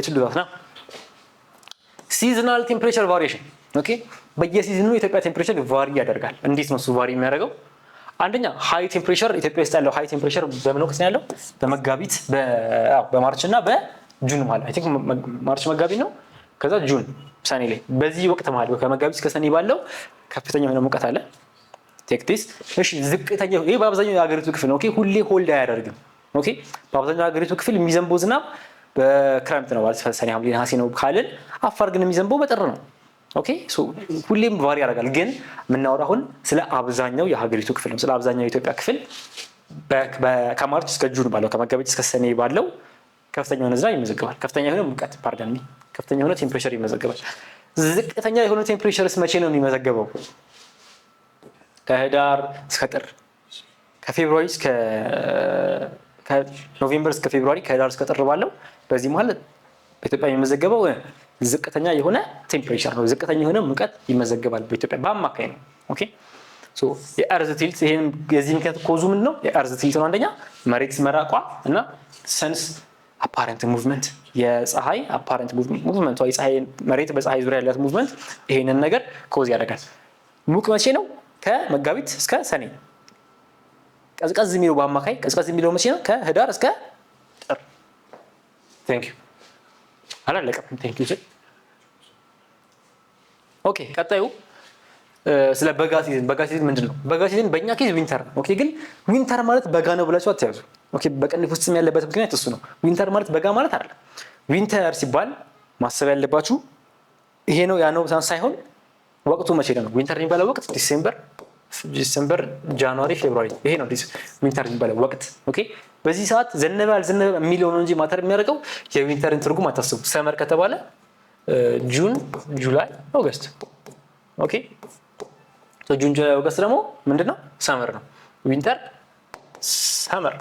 do that now. Seasonal temperature variation. Okay? በየሲዝኑ የኢትዮጵያ ቴምፕሬቸር ቫሪ ያደርጋል። እንዴት ነው እሱ ቫሪ የሚያደርገው? አንደኛ ሃይ ቴምፕሬቸር ኢትዮጵያ ውስጥ ያለው ሃይ ቴምፕሬቸር በምን ወቅት ነው ያለው? በመጋቢት በማርች እና በጁን ማለት አይ ቲንክ ማርች መጋቢት ነው። ከዛ ጁን ሰኔ ላይ በዚህ ወቅት ማለት ከመጋቢት እስከ ሰኔ ባለው ከፍተኛ የሆነ ሙቀት አለ። ቴክ ዲስ። እሺ ዝቅተኛ ይሄ በአብዛኛው የሀገሪቱ ክፍል ነው። ኦኬ ሁሌ ሆልድ አያደርግም። ኦኬ በአብዛኛው የሀገሪቱ ክፍል የሚዘንበው ዝናብ በክረምት ነው ማለት ሰኔ ሐምሌ ነሐሴ ነው ካልን አፋር ግን የሚዘንበው በጥር ነው። ኦኬ ሶ ሁሌም ቫሪ ያደርጋል። ግን የምናወራው አሁን ስለ አብዛኛው የሀገሪቱ ክፍል ነው። ስለ አብዛኛው የኢትዮጵያ ክፍል ከማርች እስከ ጁን ባለው ከመጋቢት እስከ ሰኔ ባለው ከፍተኛ የሆነ ዝናብ ይመዘገባል። ከፍተኛ የሆነ ሙቀት ከፍተኛ የሆነ ቴምፕሬቸር ይመዘገባል። ዝቅተኛ የሆነ ቴምፕሬቸርስ መቼ ነው የሚመዘገበው? ከህዳር እስከ ጥር፣ ከፌብሩዋሪ እስከ ከኖቬምበር እስከ ፌብሩዋሪ፣ ከህዳር እስከ ጥር ባለው በዚህ ማለት በኢትዮጵያ የሚመዘገበው ዝቅተኛ የሆነ ቴምፕሬቸር ነው። ዝቅተኛ የሆነ ሙቀት ይመዘገባል በኢትዮጵያ በአማካይ ነው። ኦኬ ሶ የአርዝ ቲልት ይሄን የዚህ ምክንያት ኮዙ ምንድነው? የአርዝ ቲልት ነው አንደኛ መሬት መራቋ እና ሰንስ አፓረንት ሙቭመንት የፀሐይ አፓረንት ሙቭመንት የፀሐይ መሬት በፀሐይ ዙሪያ ያላት ሙቭመንት ይሄንን ነገር ኮዝ ያደርጋል። ሙቅ መቼ ነው? ከመጋቢት እስከ ሰኔ። ቀዝቀዝ የሚለው በአማካይ ቀዝቀዝ የሚለው መቼ ነው? ከህዳር እስከ ጥር። ቴንክ ዩ አላለቀም። ቴንክ ዩ። ኦኬ ቀጣዩ ስለ በጋ ሲዝን። በጋ ሲዝን ምንድን ነው? በጋ ሲዝን በእኛ ኬዝ ዊንተር ነው። ኦኬ ግን ዊንተር ማለት በጋ ነው ብላችሁ አትያዙ። ኦኬ በቅንፍ ውስጥ ያለበት ምክንያት እሱ ነው። ዊንተር ማለት በጋ ማለት አይደለም። ዊንተር ሲባል ማሰብ ያለባችሁ ይሄ ነው ያ ነው ሳይሆን ወቅቱ መቼ ነው? ዊንተር የሚባለው ወቅት ዲሴምበር፣ ጃንዋሪ፣ ፌብሩዋሪ ይሄ ነው ዊንተር የሚባለው ወቅት። ኦኬ በዚህ ሰዓት ዘነበ አልዘነበ የሚለው ነው እንጂ ማተር የሚያደርገው የዊንተርን ትርጉም አታስቡ። ሰመር ከተባለ ጁን፣ ጁላይ፣ ኦገስት። ኦኬ ሶ ጁን፣ ጁላይ፣ ኦገስት ደግሞ ምንድነው? ሰመር ነው። ዊንተር ሰመር።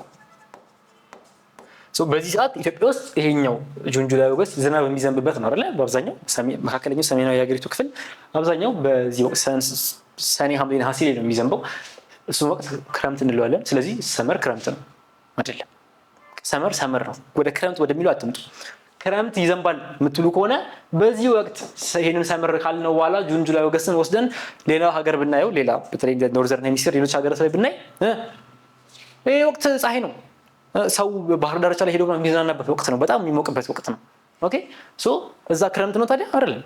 ሶ በዚህ ሰዓት ኢትዮጵያ ውስጥ ይሄኛው ጁን፣ ጁላይ፣ ኦገስት ዝናብ የሚዘንብበት ነው አይደል? በአብዛኛው መካከለኛው ሰሜናዊ የሀገሪቱ ክፍል አብዛኛው በዚህ ወቅት ሰኔ ሐምሌ ነሐሴ ላይ ነው የሚዘንበው። እሱ ወቅት ክረምት እንለዋለን። ስለዚህ ሰመር ክረምት ነው አይደለም? ሰመር ነው። ወደ ክረምት ወደሚለው አትምጡ። ክረምት ይዘንባል የምትሉ ከሆነ በዚህ ወቅት ይሄንን ሰመር ካልነው በኋላ ጁን፣ ጁላይ፣ ኦገስትን ወስደን ሌላ ሀገር ብናየው ሌላ በተለይ ኖርዘርን ሄሚስፌር ሌሎች ሀገራት ላይ ብናይ ይሄ ወቅት ፀሐይ ነው። ሰው ባህር ዳርቻ ላይ ሄዶ የሚዝናናበት ወቅት ነው። በጣም የሚሞቅበት ወቅት ነው። ኦኬ ሶ እዛ ክረምት ነው ታዲያ አይደለም?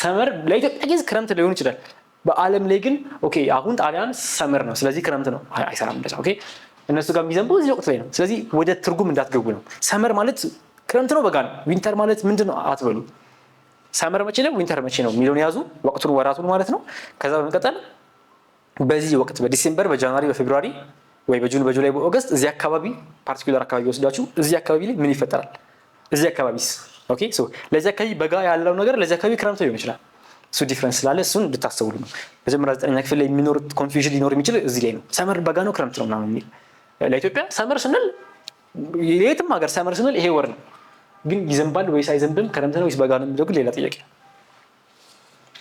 ሰመር ለኢትዮጵያ ጊዜ ክረምት ሊሆን ይችላል። በዓለም ላይ ግን ኦኬ አሁን ጣሊያን ሰመር ነው ስለዚህ ክረምት ነው አይሰራም እንደዛ። ኦኬ እነሱ ጋር የሚዘንበው እዚህ ወቅት ላይ ነው። ስለዚህ ወደ ትርጉም እንዳትገቡ ነው። ሰመር ማለት ክረምት ነው በጋ ነው። ዊንተር ማለት ምንድነው አትበሉ። ሰመር መቼ ነው ዊንተር መቼ ነው የሚለውን ያዙ፣ ወቅቱን ወራቱን ማለት ነው። ከዛ በመቀጠል በዚህ ወቅት በዲሴምበር፣ በጃንዋሪ፣ በፌብሩዋሪ ወይ በጁን፣ በጁላይ፣ በኦገስት እዚህ አካባቢ ፓርቲኩላር አካባቢ ወስዳችሁ እዚህ አካባቢ ላይ ምን ይፈጠራል? እዚህ አካባቢስ ኦኬ ሶ ለዚህ አካባቢ በጋ ያለው ነገር ለዚህ አካባቢ ክረምት ሊሆን ይችላል። እሱ ዲፍረንስ ስላለ እሱን እንድታስተውሉ ነው። መጀመሪያ 9ኛ ክፍል ላይ የሚኖር ኮንፊውዥን ሊኖር የሚችል እዚህ ላይ ነው። ሰመር በጋ ነው ክረምት ነው ምናምን የሚል ለኢትዮጵያ ሰመር ስንል የትም ሀገር ሰመር ስንል ይሄ ወር ነው። ግን ይዘንባል ወይስ አይዘንብም? ክረምት ነው ወይስ በጋ ነው የሚለው ግን ሌላ ጥያቄ።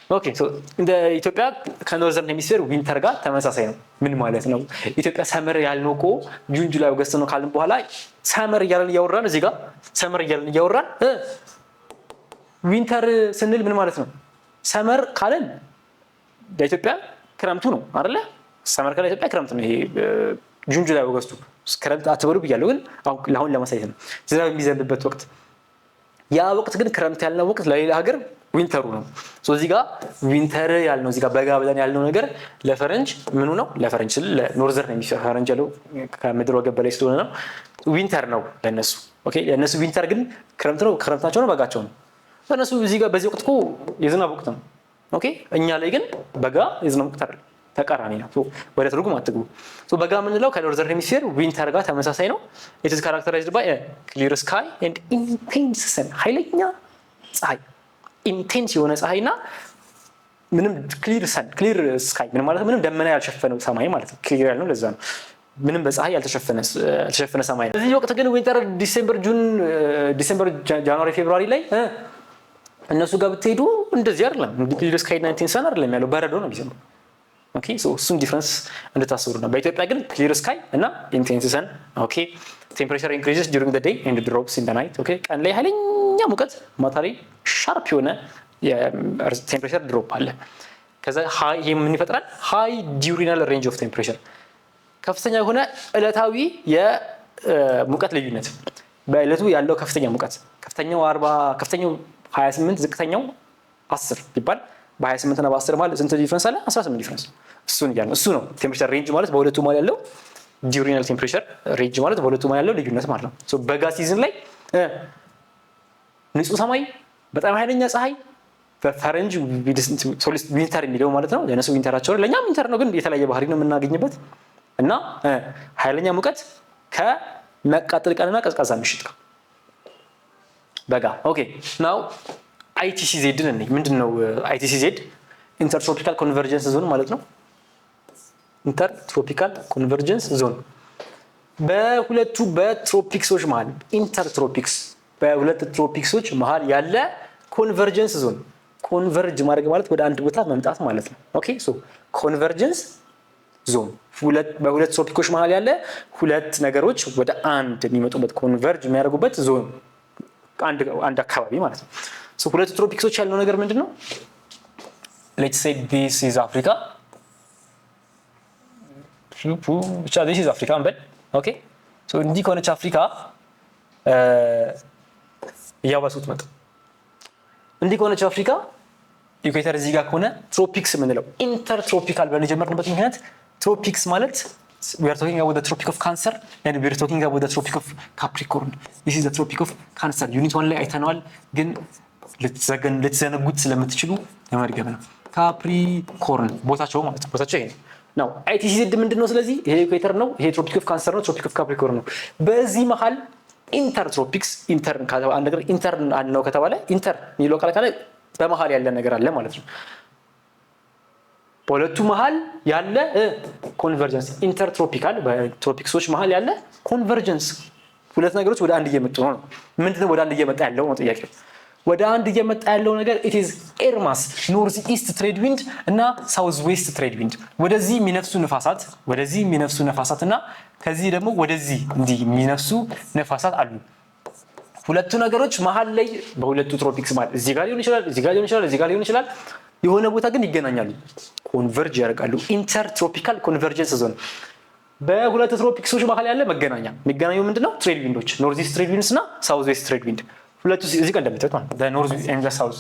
ኦኬ ሶ እንደ ኢትዮጵያ ከኖርዘርን ሄሚስፌር ዊንተር ጋር ተመሳሳይ ነው። ምን ማለት ነው? ኢትዮጵያ ሰመር ያልነው እኮ ጁን፣ ጁላይ፣ ኦገስት ነው ካልን በኋላ ሰመር እያልን እያወራን እዚህ ጋር ሰመር እያልን እያወራን ዊንተር ስንል ምን ማለት ነው? ሰመር ካለን ለኢትዮጵያ ክረምቱ ነው አይደለ? ሰመር ካለ ኢትዮጵያ ክረምት ነው። ይሄ ጁን፣ ጁላይ፣ ኦገስቱ ክረምት አትበሉ ብያለሁ፣ ግን አሁን ለማሳየት ነው። ዝናብ የሚዘንብበት ወቅት ያ ወቅት ግን ክረምት ያልነው ወቅት ለሌላ ሀገር ዊንተሩ ነው። ሶ እዚህ ጋር ዊንተር ያልነው እዚህ ጋር በጋ ብለን ያልነው ነገር ለፈረንጅ ምኑ ነው? ለፈረንጅ ስል ለኖርዘርን የሚፈር ፈረንጅ ያለው ከምድር ወገብ በላይ ስለሆነ ነው ዊንተር ነው ለነሱ። ኦኬ ለነሱ ዊንተር ግን ክረምት ነው። ክረምታቸው ነው፣ በጋቸው ነው። ለነሱ እዚህ ጋር በዚህ ወቅት እኮ የዝናብ ወቅት ነው። ኦኬ እኛ ላይ ግን በጋ የዝናብ ወቅት አይደለም፣ ተቃራኒ ነው። ወደ ትርጉም አትግቡ። ሶ በጋ የምንለው ከኖርዘርን ሄሚስፌር ዊንተር ጋር ተመሳሳይ ነው። ኢት ኢዝ ካራክተራይዝድ ባይ ክሊር ስካይ ኤንድ ኢንቴንስ ሰን፣ ኃይለኛ ፀሐይ፣ ኢንቴንስ የሆነ ፀሐይና ምንም ክሊር ሰን፣ ክሊር ስካይ ምን ማለት ምንም ደመና ያልሸፈነው ሰማይ ማለት ነው። ክሊር ያልነው ለዛ ነው። ምንም በፀሐይ ያልተሸፈነ ሰማይ ነው። በዚህ ወቅት ግን ዊንተር ዲሴምበር፣ ጃንዋሪ፣ ፌብሩዋሪ ላይ እነሱ ጋር ብትሄዱ እንደዚህ አይደለም። ክሊር ስካይ እና ኢንቴንስ ሰን አይደለም ያለው፣ በረዶ ነው የሚዘንበው። ኦኬ ሶ እሱን ዲፈረንስ እንድታስቡ ነው። በኢትዮጵያ ግን ክሊር ስካይ እና ኢንቴንስ ሰን። ኦኬ ቴምፕሬቸር ኢንክሪዝስ ዱሪንግ ዘ ዴይ ኤንድ ድሮፕስ ኢን ዘ ናይት። ኦኬ ቀን ላይ ኃይለኛ ኃይለኛ ሙቀት ማታ ላይ ሻርፕ የሆነ የቴምፕሬቸር ድሮፕ አለ። ከዛ ይሄ ምን ይፈጥራል? ሃይ ዲዩሪናል ሬንጅ ኦፍ ቴምፕሬቸር ከፍተኛ የሆነ ዕለታዊ የሙቀት ልዩነት በዕለቱ ያለው ከፍተኛ ሙቀት ከፍተኛው 40 ከፍተኛው 28 ዝቅተኛው 10 ቢባል በ28 እና በ10 ማለት ስንት ዲፈረንስ አለ? 18 ዲፈረንስ። እሱን ያለው እሱ ነው ቴምፕሬቸር ሬንጅ ማለት በሁለቱ ማለት ያለው ዲዩሪናል ቴምፕሬቸር ሬንጅ ማለት በሁለቱ ማለት ያለው ልዩነት ማለት ነው። ሶ በጋ ሲዝን ላይ ንጹህ ሰማይ በጣም ኃይለኛ ፀሐይ በፈረንጅ ዊንተር የሚለው ማለት ነው። ለነሱ ዊንተራቸው ለኛም ዊንተር ነው፣ ግን የተለያየ ባህሪ ነው የምናገኝበት እና ኃይለኛ ሙቀት ከመቃጠል ቀንና ቀዝቃዛ ምሽት ጋር በጋ። ኦኬ ናው ITCZ ነኝ። ምንድነው ITCZ? ኢንተርትሮፒካል ኮንቨርጀንስ ዞን ማለት ነው። ኢንተርትሮፒካል ኮንቨርጀንስ ዞን በሁለቱ በትሮፒክሶች መሃል ኢንተርትሮፒክስ በሁለት ትሮፒክሶች መሃል ያለ ኮንቨርጀንስ ዞን። ኮንቨርጅ ማድረግ ማለት ወደ አንድ ቦታ መምጣት ማለት ነው። ኦኬ ሶ ኮንቨርጀንስ ዞን በሁለት ትሮፒኮች መሃል ያለ ሁለት ነገሮች ወደ አንድ የሚመጡበት ኮንቨርጅ የሚያደርጉበት ዞን አንድ አካባቢ ማለት ነው። ሶ ሁለት ትሮፒክሶች ያለው ነገር ምንድነው? ሌትስ ሴይ ዲስ ኢዝ አፍሪካ ብቻ ዲስ ኢዝ አፍሪካ እንበል። ኦኬ ሶ እንዲህ ከሆነች አፍሪካ እያባሱት መጣ። እንዲህ ከሆነች አፍሪካ ኢኩዌተር እዚህ ጋር ከሆነ ትሮፒክስ የምንለው ኢንተርትሮፒካል ብለን የጀመርንበት ምክንያት ትሮፒክስ ማለት we are talking about the tropic of cancer and we are talking about the tropic of capricorn. This is the tropic of cancer. ዩኒት 1 ላይ አይተናል፣ ግን ልትዘነጉት ስለምትችሉ ለማድረግ ነው። ካፕሪኮርን ቦታቸው ማለት ነው። ቦታቸው ይሄ ነው። ITCZ ምንድነው? ስለዚህ ይሄ ኢኩዌተር ነው፣ ይሄ ትሮፒክ ኦፍ ካንሰር ነው፣ ትሮፒክ ኦፍ ካፕሪኮርን ነው። በዚህ መሃል ኢንተርትሮፒክስ ኢንተር አንድ ነገር ኢንተር ነው ከተባለ ኢንተር የሚለው ቃል ካለ በመሃል ያለ ነገር አለ ማለት ነው። በሁለቱ መሃል ያለ ኮንቨርጀንስ ኢንተርትሮፒካል በትሮፒክሶች መሃል ያለ ኮንቨርጀንስ ሁለት ነገሮች ወደ አንድ እየመጡ ነው። ምንድነው ወደ አንድ እየመጣ ያለው ነው ጥያቄው። ወደ አንድ እየመጣ ያለው ነገር it is air mass ኖርዝ ኢስት ትሬድ ዊንድ እና ሳውዝ ዌስት ትሬድ ዊንድ ወደዚህ የሚነፍሱ ነፋሳት እና ከዚህ ደግሞ ወደዚህ እንዲህ የሚነፍሱ ነፋሳት አሉ። ሁለቱ ነገሮች መሃል ላይ በሁለቱ ትሮፒክስ ማለት እዚህ ጋር ሊሆን ይችላል፣ እዚህ ጋር ሊሆን ይችላል፣ እዚህ ጋር ሊሆን ይችላል። የሆነ ቦታ ግን ይገናኛሉ፣ ኮንቨርጅ ያደርጋሉ። ኢንተርትሮፒካል ኮንቨርጀንስ ዞን በሁለት ትሮፒክሶች መሃል ያለ መገናኛ። የሚገናኙ ምንድነው? ትሬድ ዊንዶች ኖርዝ ኢስት ትሬድ ዊንድስ እና ሳውዝ ዌስት ትሬድ ዊንድ ሁለቱ እዚህ ጋር እንደምታዩት ማለት በኖርዝ ኤንድ ሳውዝ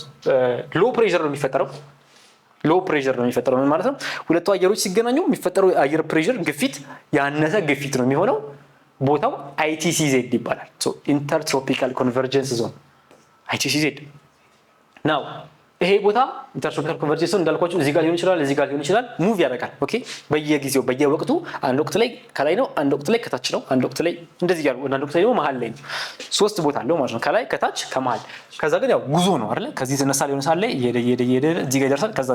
ሎ ፕሬሸር ነው የሚፈጠረው። ሎ ፕሬሸር ነው የሚፈጠረው ምን ማለት ነው? ሁለቱ አየሮች ሲገናኙ የሚፈጠረው አየር ፕሬሸር ግፊት ያነሰ ግፊት ነው የሚሆነው። ቦታው ITCZ ይባላል። ሶ ኢንተርትሮፒካል ኮንቨርጀንስ ዞን ITCZ ናው። ይሄ ቦታ ኢንተርትሮፒካል ኮንቨርጀንስ ዞን እንዳልኳችሁ እዚህ ጋር ሊሆን ይችላል፣ እዚህ ጋር ሊሆን ይችላል። ሙቭ ያደርጋል። ኦኬ በየጊዜው በየወቅቱ አንድ ወቅት ላይ ከላይ ነው፣ አንድ ወቅት ላይ ከታች ነው፣ አንድ ወቅት ላይ እንደዚህ ያሉ፣ አንድ ወቅት ላይ ደግሞ መሃል ላይ ነው። ሶስት ቦታ አለው ማለት ነው፣ ከላይ ከታች ከመሃል። ከዛ ግን ያው ጉዞ ነው አይደል? ከዚህ ተነሳ ሊሆን ሳለ እየሄደ እዚህ ጋር ይደርሳል፣ ከዛ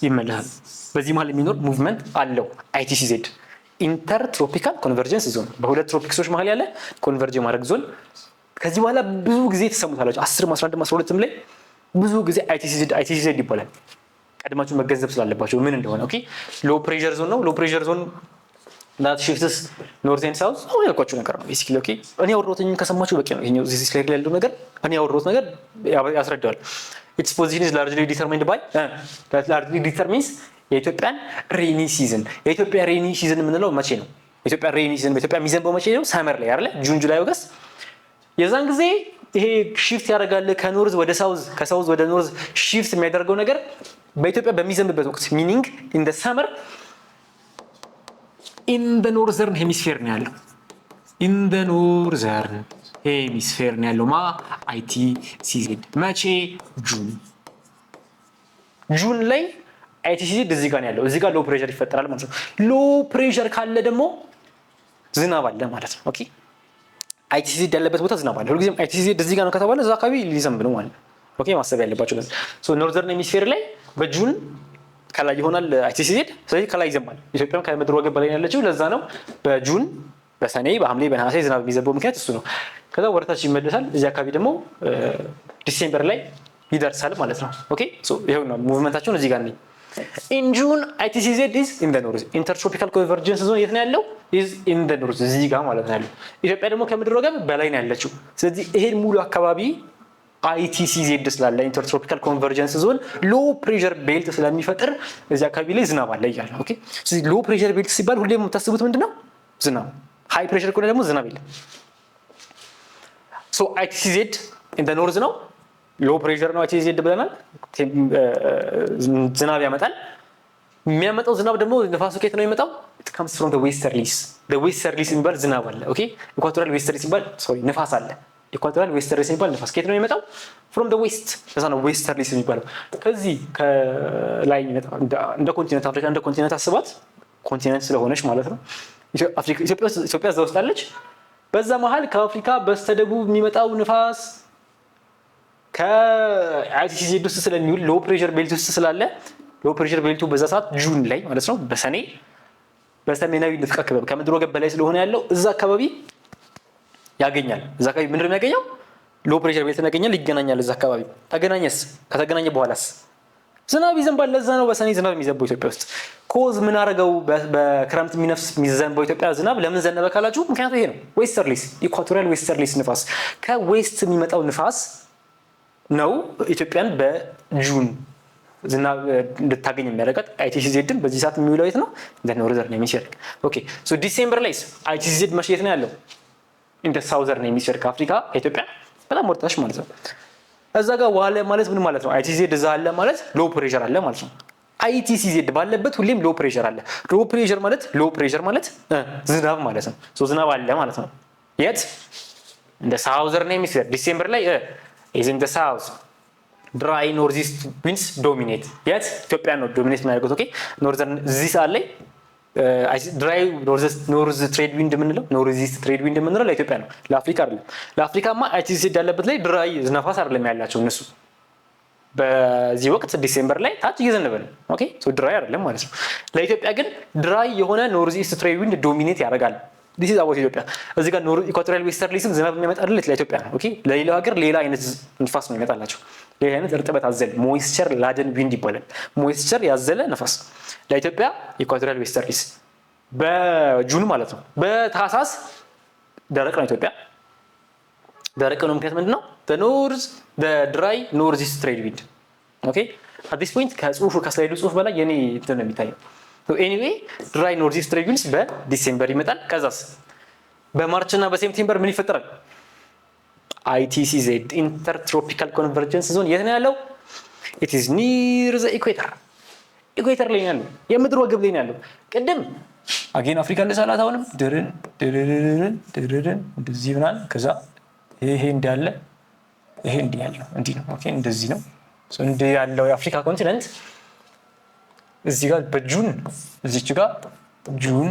ይመለሳል። በዚህ መሃል የሚኖር ሙቭመንት አለው ITCZ ኢንተርትሮፒካል ኮንቨርጀንስ ዞን በሁለት ትሮፒክሶች መሃል ያለ ኮንቨርጅ ማድረግ ዞን። ከዚህ በኋላ ብዙ ጊዜ ተሰሙታላችሁ 10 11 12 ላይ ብዙ ጊዜ ITCZ ይባላል። ቀድማችሁ መገንዘብ ስላለባችሁ ምን እንደሆነ። ኦኬ ሎ ፕሬሸር ዞን ነው። ሎ ፕሬሸር ዞን that shifts north and south አሁን ያልኳችሁ ነገር ነው ቤሲክሊ። ኦኬ እኔ ያወራሁትን ከሰማችሁ በቂ ነው። ይሄኛው እዚህ ስላይድ ላይ ያለው ነገር እኔ ያወራሁት ነገር ያስረዳዋል። its position is largely determined by that largely determines የኢትዮጵያን ሬኒ ሲዝን። የኢትዮጵያ ሬኒ ሲዝን የምንለው መቼ ነው? የኢትዮጵያ ሬኒ ሲዝን በኢትዮጵያ የሚዘንበው መቼ ነው? ሰመር ላይ አይደለ? ጁን፣ ጁላይ፣ ኦገስት። የዛን ጊዜ ይሄ ሺፍት ያደርጋል ከኖርዝ ወደ ሳውዝ፣ ከሳውዝ ወደ ኖርዝ ሺፍት የሚያደርገው ነገር በኢትዮጵያ በሚዘንብበት ወቅት ሚኒንግ ኢን ዘ ሰመር ኢን ዘ ኖርዘርን ሄሚስፌር ነው ያለው። ኢን ዘ ኖርዘርን ሄሚስፌር ነው ያለው ITCZ መቼ? ጁን ላይ ITCZ እዚህ ጋር ነው ያለው። እዚህ ጋር ሎ ፕሬሸር ይፈጠራል ማለት ነው። ሎ ፕሬሸር ካለ ደግሞ ዝናብ አለ ማለት ነው። ኦኬ ITCZ ያለበት ቦታ ዝናብ አለ። ሁልጊዜም ITCZ እዚህ ጋር ነው ከተባለ እዛ አካባቢ ሊዘንብ ነው ማለት ነው። ኦኬ ማሰብ ያለባችሁ ነገር ሶ ኖርዘርን ሄሚስፌር ላይ በጁን ከላይ ይሆናል ITCZ። ስለዚህ ከላይ ይዘንባል። ኢትዮጵያም ከምድር ወገብ በላይ ያለችው ለዛ ነው በጁን በሰኔ በሐምሌ በነሐሴ ዝናብ የሚዘንበው ምክንያት እሱ ነው። ከዛ ወረታች ይመለሳል። እዚህ አካባቢ ደግሞ ዲሴምበር ላይ ይደርሳል ማለት ነው። ኦኬ ሶ ይሄው ነው ሙቭመንታቸውን እዚህ ጋር ነው። In June ITCZ is in the north. Intertropical convergence zone የት ነው ያለው? is in the north እዚህ ጋር ማለት ነው ያለው። ኢትዮጵያ ደግሞ ከምድር ወገብ በላይ ነው ያለችው። ስለዚህ ይሄን ሙሉ አካባቢ አይቲሲዜድ ስላለ ኢንተርትሮፒካል ኮንቨርጀንስ ዞን ሎ ፕሬሸር ቤልት ስለሚፈጥር እዚህ አካባቢ ላይ ዝናብ አለ እያለ ኦኬ። ስለዚህ ሎ ፕሬሸር ቤልት ሲባል ሁሌም የምታስቡት ምንድነው? ዝናብ። ሃይ ፕሬሸር ከሆነ ደግሞ ዝናብ የለም። ሶ አይቲሲዜድ ኢን ዘ ኖርዝ ነው፣ ሎ ፕሬሸር ነው አይቲሲዜድ ብለናል። ዝናብ ያመጣል። የሚያመጣው ዝናብ ደግሞ ንፋሱ ከየት ነው የሚመጣው? it comes from the westerlies the westerlies የሚባል ዝናብ አለ ኦኬ። ኢኳቶሪያል ዌስተርሊስ የሚባል ንፋስ አለ። ኢኳቶሪያል ዌስተርሊስ የሚባል ንፋስ ከየት ነው የሚመጣው? from the west። ለዛ ነው ዌስተርሊስ የሚባለው። ከዚህ ከላይ የሚመጣ እንደ ኮንቲኔንት አፍሪካ እንደ ኮንቲኔንት አስባት፣ ኮንቲኔንት ስለሆነች ማለት ነው። ኢትዮጵያ እዛ ውስጥ አለች። በዛ መሀል ከአፍሪካ በስተደቡብ የሚመጣው ንፋስ ከአይቲሲዜድ ውስጥ ስለሚውል ሎ ፕሬሸር ቤልት ውስጥ ስላለ ሎ ፕሬሸር ቤልቱ በዛ ሰዓት ጁን ላይ ማለት ነው በሰኔ በሰሜናዊ ንፍቀ ክበብ ከምድር ወገብ በላይ ስለሆነ ያለው እዛ አካባቢ ያገኛል። እዛ አካባቢ ምንድነው የሚያገኘው? ሎ ፕሬሸር ቤልት ያገኛል፣ ይገናኛል። እዛ አካባቢ ተገናኘስ፣ ከተገናኘ በኋላስ ዝናብ ይዘንባል። ለዛ ነው በሰኔ ዝናብ የሚዘንበው ኢትዮጵያ ውስጥ። ኮዝ ምን አደረገው? በክረምት የሚዘንበው ኢትዮጵያ ዝናብ ለምን ዘነበ ካላችሁ፣ ምክንያቱ ይሄ ነው። ዌስተርሊስ ኢኳቶሪያል ዌስተርሊስ ንፋስ ከዌስት የሚመጣው ንፋስ ነው ኢትዮጵያን በጁን ዝናብ እንድታገኝ የሚያደርጋት። አይቲሲዜድም በዚህ ሰዓት የሚውለው የት ነው? ኖርዘርን ሄሚስፌር ኦኬ። ሶ ዲሴምበር ላይ አይቲሲዜድ መቼ የት ነው ያለው? እንደ ሳውዘርን ሄሚስፌር ከአፍሪካ ኢትዮጵያ በጣም ወርታች ማለት ነው። እዛ ጋር ዋለ ማለት ምን ማለት ነው? አይቲሲዜድ እዛ አለ ማለት ሎ ፕሬሸር አለ ማለት ነው። አይቲሲዜድ ባለበት ሁሌም ሎ ፕሬሸር አለ። ሎ ፕሬሸር ማለት ዝናብ ማለት ነው። ሶ ዝናብ አለ ማለት ነው። የት? እንደ ሳውዘርን ሄሚስፌር ዲሴምበር ላይ is in the south dry northeast winds dominate የት? ኢትዮጵያ ነው ዶሚኔት የሚያደርጉት ኦኬ። ኖርዘርን እዚህ ሰዓት ላይ ድራይ ኖርዝ ትሬድ ዊንድ የምንለው ኖርዚስት ትሬድ ዊንድ የምንለው ለኢትዮጵያ ነው፣ ለአፍሪካ አይደለም። ለአፍሪካማ አይቲሲዜድ ያለበት ላይ ድራይ ነፋስ አይደለም ያላቸው እነሱ። በዚህ ወቅት ዲሴምበር ላይ ታች እየዘነበ ነው ኦኬ። ሶ ድራይ አይደለም ማለት ነው። ለኢትዮጵያ ግን ድራይ የሆነ ኖርዚስት ትሬድ ዊንድ ዶሚኔት ያደርጋል። ዲስ ኢዝ አባውት ኢትዮጵያ። እዚህ ጋር ኢኳቶሪያል ዌስተርሊስም ዝናብ የሚያመጣለት ለኢትዮጵያ ነው ኦኬ። ለሌላው ሀገር ሌላ አይነት ንፋስ ነው የሚመጣላቸው። ሌላ አይነት እርጥበት አዘል ሞይስቸር ላደን ዊንድ ይባላል። ሞይስቸር ያዘለ ነፋስ። ለኢትዮጵያ ኢኳቶሪያል ዌስተርሊስ በጁን ማለት ነው። በታህሳስ ደረቅ ነው ኢትዮጵያ። ደረቅ ነው ምክንያት ምንድነው? ኖርዝ ድራይ ኖርዝ ኢስት ትሬድ ዊንድ ኦኬ። አት ዲስ ፖይንት ከጽሁፉ ከስላይዱ ጽሁፍ በላይ የኔ እንትን ነው የሚታየው። ኤኒዌይ ድራይ ኖርዝ ኢስት ትሬድ ዊንድስ በዲሴምበር ይመጣል። ከዛስ በማርች እና በሴፕቴምበር ምን ይፈጠራል? አይቲሲዜድ ኢንተርትሮፒካል ኮንቨርጀንስ ዞን የት ነው ያለው? ኢት ኢዝ ኒር ዘ ኢኩዌተር። ኢኩዌተር ላይ ነው ያለው፣ የምድር ወገብ ላይ ነው ያለው። ቅድም አጌን አፍሪካ እንደሳላት አሁንም ድርን እንደዚህ ይሆናል። ከዛ ይሄ እንዳለ ይሄ እንዲህ ያለው እንዲህ ነው ኦኬ። እንደዚህ ነው ሶ እንዲህ ያለው የአፍሪካ ኮንቲኔንት እዚህ ጋር በጁን እዚች ጋር ጁን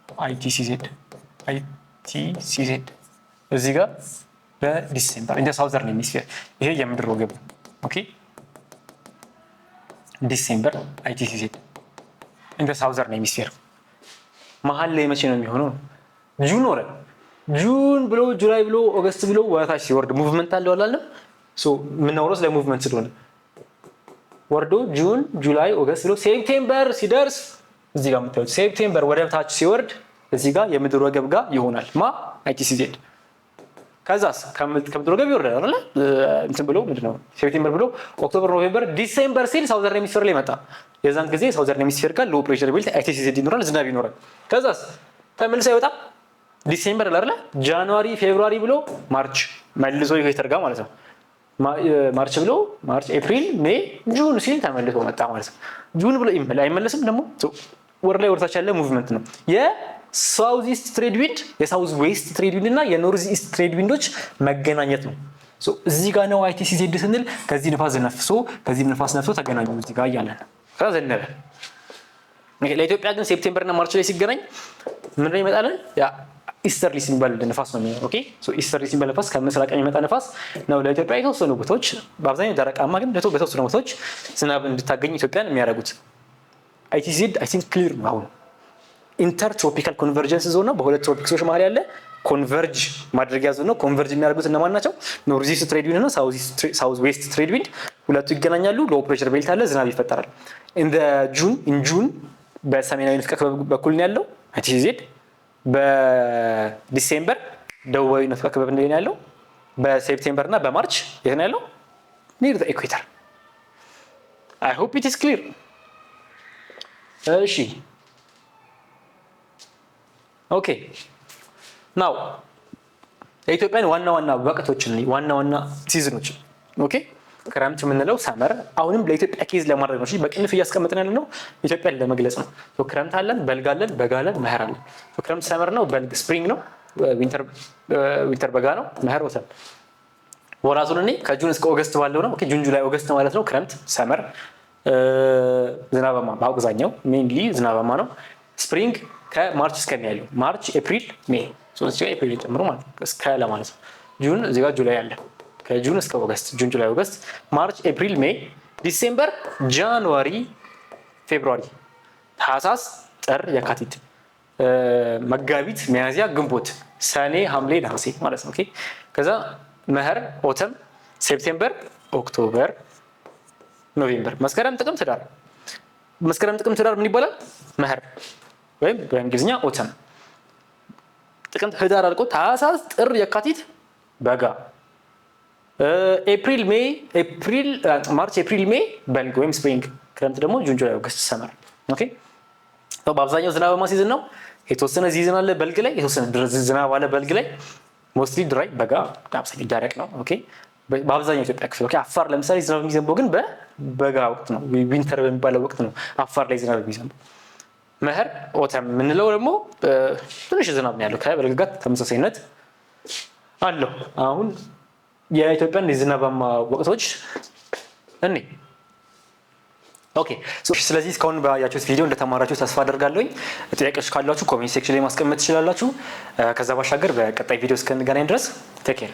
አይቲሲዜድ እዚህ ጋር በዲሴምበር እንደ ሳውዘርን ሄሚስፌር ይሄ የምድር ወገብ ኦኬ። ዲሴምበር አይቲሲዜድ እንደ ሳውዘርን ሄሚስፌር መሀል ላይ መቼ ነው የሚሆነው? ጁን ወረ ጁን ብሎ ጁላይ ብሎ ኦገስት ብሎ ወታች ሲወርድ ሙቭመንት አለው አላለም። ሶ ምናወራው ስለ ሙቭመንት ስለሆነ ወርዶ ጁን ጁላይ ኦገስት ብሎ ሴፕቴምበር ሲደርስ እዚህ ጋር የምታዩት ሴፕቴምበር ወደ ታች ሲወርድ እዚህ ጋር የምድር ወገብ ጋር ይሆናል አይቲሲዜድ። ከዛስ ከምድር ወገብ ይወርዳል አይደል? እንትን ብሎ ምንድነው ሴፕቴምበር ብሎ ኦክቶበር ኖቬምበር ዲሴምበር ሲል ሳውዘርን ሄሚስፌር ላይ መጣ። የዛን ጊዜ ሳውዘርን ሄሚስፌር ጋር ሎ ፕሬሸር ቤልት አይቲሲዜድ ይኖራል፣ ዝናብ ይኖራል። ከዛስ ተመልሶ ይወጣ ዲሴምበር አይደል? ጃንዋሪ ፌብሩዋሪ ብሎ ማርች መልሶ ኢኩዌተር ጋር ማለት ነው። ማርች ብሎ ማርች ኤፕሪል ሜይ ጁን ሲል ተመልሶ መጣ ማለት ነው። ጁን ብሎ አይመለስም ደግሞ ወር ላይ ወርታች ያለ ሙቭመንት ነው። የሳውዝ ኢስት ትሬድ ዊንድ የሳውዝ ዌስት ትሬድ ዊንድ እና የኖርዝ ኢስት ትሬድ ዊንዶች መገናኘት ነው። ሶ እዚህ ጋር ነው አይቲሲዜድ ስንል ከዚህ ንፋስ ነፍሶ ከዚህ ንፋስ ነፍሶ ተገናኙ እዚህ ጋር እያለን ከዛ ዘነበ። ለኢትዮጵያ ግን ሴፕቴምበር እና ማርች ላይ ሲገናኝ ምን ላይ ይመጣልን? ያ ኢስተርሊስ የሚባል ንፋስ ነው የሚሆነው ኦኬ። ሶ ኢስተርሊስ የሚባል ንፋስ ከምስራቅ የሚመጣ ንፋስ ነው። ለኢትዮጵያ የተወሰኑ ቦታዎች በአብዛኛው ደረቃማ ግን በተወሰኑ ቦታዎች ዝናብ እንድታገኝ ኢትዮጵያን የሚያደርጉት አይቲሲዜድ አይ ቲንክ ክሊር ነው። አሁን ኢንተርትሮፒካል ኮንቨርጀንስ ዞን ነው። በሁለት ትሮፒክሶች መሀል ያለ ኮንቨርጅ ማድረጊያ ዞን ነው። ኮንቨርጅ የሚያደርጉት እነማን ናቸው? ኖርዝ ኢስት ትሬድ ዊንድ እና ሳውዝ ዌስት ትሬድ ዊንድ ሁለቱ ይገናኛሉ። ሎ ፕሬሸር ቤልት አለ፣ ዝናብ ይፈጠራል። ኢን ጁን በሰሜናዊ ንፍቀ ክበብ በኩል ነው ያለው አይቲሲዜድ። በዲሴምበር ደቡባዊ ንፍቀ ክበብ ነው ያለው በሴፕቴምበር እና በማርች የት ነው ያለው? ኒር ዘ ኢኩዌተር። አይ ሆፕ ኢት ኢዝ ክሊር። እሺ ኦኬ ናው የኢትዮጵያን ዋና ዋና ወቅቶችን ዋና ዋና ሲዝኖችን ኦኬ ክረምት የምንለው ሰመር አሁንም ለኢትዮጵያ ኬዝ ለማድረግ ነው። እሺ በቅንፍ እያስቀመጥን ያለ ነው ኢትዮጵያን ለመግለጽ ነው። ክረምት አለን፣ በልግ አለን፣ በጋ አለን፣ መኸር አለን። ክረምት ሰመር ነው፣ በልግ ስፕሪንግ ነው፣ ዊንተር በጋ ነው፣ መኸር ወተን። ወራቱን እኔ ከጁን እስከ ኦገስት ባለው ነው። ኦኬ ጁን፣ ጁላይ፣ ኦገስት ማለት ነው ክረምት ሰመር። ዝናባማ በአብዛኛው ሜንሊ ዝናባማ ነው። ስፕሪንግ ከማርች እስከ ሜይ ያለው ማርች፣ ኤፕሪል፣ ሜይ ሶስት ጋር ኤፕሪል ጨምሮ ማለት ነው እስከ ለማለት ነው። ጁን እዚህ ጋር ጁላይ አለ ከጁን እስከ ኦገስት ጁን፣ ጁላይ፣ ኦገስት፣ ማርች፣ ኤፕሪል፣ ሜይ፣ ዲሴምበር፣ ጃንዋሪ፣ ፌብሩዋሪ፣ ታህሳስ፣ ጥር፣ የካቲት፣ መጋቢት፣ ሚያዝያ፣ ግንቦት፣ ሰኔ፣ ሐምሌ፣ ነሐሴ ማለት ነው። ኦኬ ከዛ መኸር፣ ኦተም፣ ሴፕቴምበር፣ ኦክቶበር፣ ኖቬምበር፣ መስከረም፣ ጥቅምት፣ ህዳር። መስከረም፣ ጥቅምት፣ ህዳር ምን ይባላል? መኸር ወይም በእንግሊዝኛ ኦተም። ጥቅምት፣ ህዳር አልቆ ታህሳስ፣ ጥር፣ የካቲት በጋ። ኤፕሪል፣ ሜይ፣ ማርች፣ ኤፕሪል፣ ሜይ በልግ ወይም ስፕሪንግ። ክረምት ደግሞ ጁን፣ ጁላይ፣ ኦገስት ሰመር። ኦኬ በአብዛኛው ዝናባማ ሲዝን ነው። የተወሰነ ሲዝን አለ በልግ ላይ፣ የተወሰነ ዝናብ አለ በልግ ላይ። ሞስትሊ ድራይ፣ በጋ አብዛኛው ደረቅ ነው። ኦኬ በአብዛኛው ኢትዮጵያ ክፍል። ኦኬ አፋር ለምሳሌ ዝናብ የሚዘንበው ግን በበጋ ወቅት ነው፣ ዊንተር በሚባለው ወቅት ነው አፋር ላይ ዝናብ የሚዘንበው። መኸር ኦተም የምንለው ደግሞ ትንሽ ዝናብ ነው ያለው ከበልግ ጋር ተመሳሳይነት አለው። አሁን የኢትዮጵያን የዝናባማ ወቅቶች እኔ ኦኬ ስለዚህ እስካሁን ባያችሁት ቪዲዮ እንደተማራችሁ ተስፋ አደርጋለሁኝ። ጥያቄዎች ካላችሁ ኮሜንት ሴክሽን ላይ ማስቀመጥ ትችላላችሁ። ከዛ ባሻገር በቀጣይ ቪዲዮ እስከንገናኝ ድረስ ቴክ ኬር